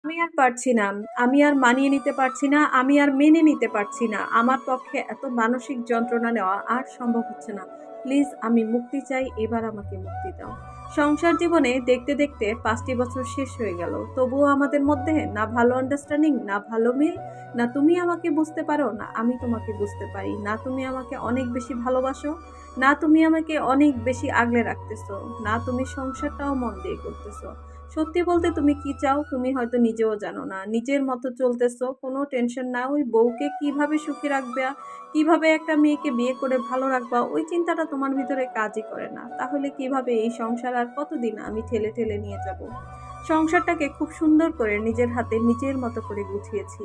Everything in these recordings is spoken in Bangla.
আমি আর পারছি না। আমি আর মানিয়ে নিতে পারছি না। আমি আর মেনে নিতে পারছি না। আমার পক্ষে এত মানসিক যন্ত্রণা নেওয়া আর সম্ভব হচ্ছে না। প্লিজ আমি মুক্তি চাই। এবার আমাকে মুক্তি দাও। সংসার জীবনে দেখতে, দেখতে ৫ টি বছর শেষ হয়ে গেল। তবুও আমাদের মধ্যে না ভালো আন্ডারস্ট্যান্ডিং, না ভালো মিল, না তুমি আমাকে বুঝতে পারো, না আমি তোমাকে বুঝতে পারি। না তুমি আমাকে অনেক বেশি ভালোবাসো, না তুমি আমাকে অনেক বেশি আগলে রাখতেছো, না তুমি সংসারটাও মন দিয়ে করতেছো। সত্যি বলতে তুমি কি চাও তুমি হয়তো নিজেও জানো না। নিজের মতো চলতেছো, কোনো টেনশন না। ওই বউকে কিভাবে সুখী রাখবা, কিভাবে একটা মেয়েকে বিয়ে করে ভালো রাখবা, ওই চিন্তাটা তোমার ভিতরে কাজই করে না। তাহলে কিভাবে এই সংসার আর কতদিন আমি ঠেলে, ঠেলে নিয়ে যাবো? সংসারটাকে খুব সুন্দর করে নিজের হাতে নিজের মতো করে গুছিয়েছি।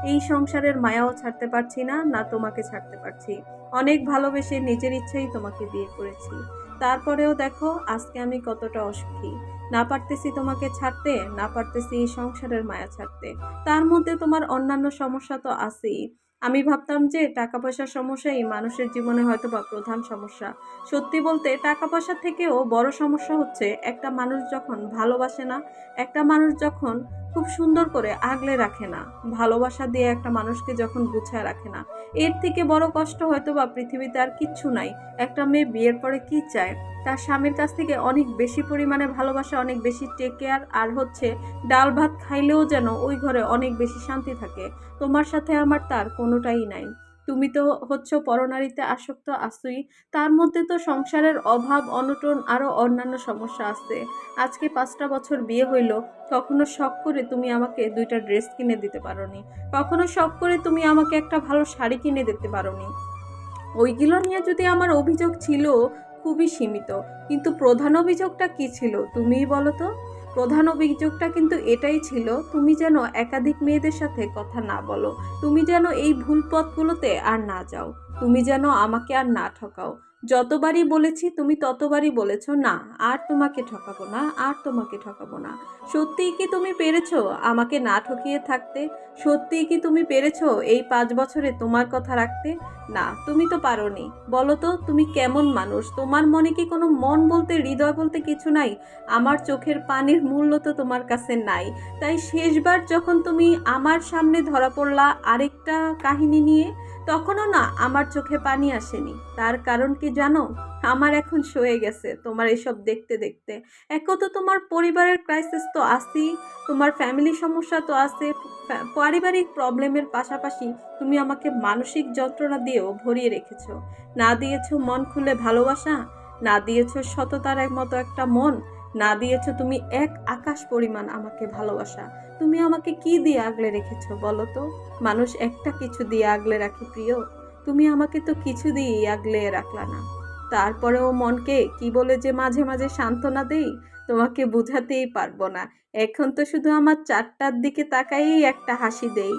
এই সংসারের মায়াও ছাড়তে পারছি না, না তোমাকে ছাড়তে পারছি। অনেক ভালোবেসে নিজের ইচ্ছায় তোমাকে বিয়ে করেছি। তারপরেও দেখো আজকে আমি কতটা অসুখী। না পারতেছি তোমাকে ছাড়তে, না পারতেছি এই সংসারের মায়া ছাড়তে। তার মধ্যে তোমার অন্যান্য সমস্যা তো আছেই। আমি ভাবতাম যে টাকা পয়সার সমস্যাই মানুষের জীবনে হয়তোবা প্রধান সমস্যা। সত্যি বলতে টাকা পয়সার থেকেও বড় সমস্যা হচ্ছে একটা মানুষ যখন ভালোবাসে না, একটা মানুষ যখন খুব সুন্দর করে আগলে রাখে না, ভালোবাসা দিয়ে একটা মানুষকে যখন গুছায় রাখে না। এর থেকে বড় কষ্ট হয়তোবা পৃথিবীতে আর কিচ্ছু নাই। একটা মেয়ে বিয়ের পরে কি চায়? তার স্বামীর কাছ থেকে অনেক বেশি পরিমাণে ভালোবাসা, অনেক বেশি টেক কেয়ার, আর হচ্ছে ডাল ভাত খাইলেও যেন ওই ঘরে অনেক বেশি শান্তি থাকে। তোমার সাথে আমার তার কোনোটাই নাই। তুমি তো হচ্ছো পরনারীতে আসক্ত আছোই। তার মধ্যে তো সংসারের অভাব অনটন আরো অন্যান্য সমস্যা আছে। আজকে ৫টা বছর বিয়ে হইল, কখনো শখ করে তুমি আমাকে ২টা ড্রেস কিনে দিতে পারোনি। কখনো শখ করে তুমি আমাকে একটা ভালো শাড়ি কিনে দিতে পারোনি। ওইগুলো নিয়ে যদি আমার অভিযোগ ছিল, খুবই সীমিত। কিন্তু প্রধান অভিযোগটা কি ছিল তুমিই বলো তো? প্রধান অভিযোগটা কিন্তু এটাই ছিল, তুমি যেন একাধিক মেয়েদের সাথে কথা না বলো। তুমি যেন এই ভুল পথগুলোতে আর না যাও। তুমি যেন আমাকে আর না ঠকাও। যতবারই বলেছি তুমি ততবারই বলেছ, না আর তোমাকে ঠকাবো না, আর তোমাকে ঠকাবো না। সত্যিই কি তুমি পেরেছো আমাকে না ঠকিয়ে থাকতে? সত্যিই কি তুমি পেরেছো এই ৫ বছরে তোমার কথা রাখতে? না, তুমি তো পারোনি। বলো তো তুমি কেমন মানুষ? তোমার মনে কি কোনো মন বলতে, হৃদয় বলতে কিছু নাই? আমার চোখের পানির মূল্য তো তোমার কাছে নাই। তাই শেষবার যখন তুমি আমার সামনে ধরা পড়লা আরেকটা কাহিনী নিয়ে, তখনও না আমার চোখে পানি আসেনি। তার কারণ কি জানো? আমার এখন সয়ে গেছে তোমার এসব দেখতে দেখতে। একও তো তোমার পরিবারের ক্রাইসিস তো আছেই, তোমার ফ্যামিলি সমস্যা তো আছে, পারিবারিক প্রবলেমের পাশাপাশি তুমি আমাকে মানসিক যন্ত্রণা দিয়েও ভরিয়ে রেখেছো। না দিয়েছো মন খুলে ভালোবাসা, না দিয়েছো সততার মতো একটা মন, না দিয়েছো তুমি এক আকাশ পরিমাণ আমাকে ভালোবাসা। তুমি আমাকে কি দিয়ে আগলে রেখেছো বলো তো? মানুষ একটা কিছু দিয়ে আগলে রাখে প্রিয়। তুমি আমাকে তো কিছু দিয়েই আগলে রাখলা না। তারপরেও মনকে কি বলে যে মাঝে মাঝে সান্ত্বনা দেই, তোমাকে বুঝাতেই পারবো না। এখন তো শুধু আমার ৪টার দিকে তাকাইয়েই একটা হাসি দেই।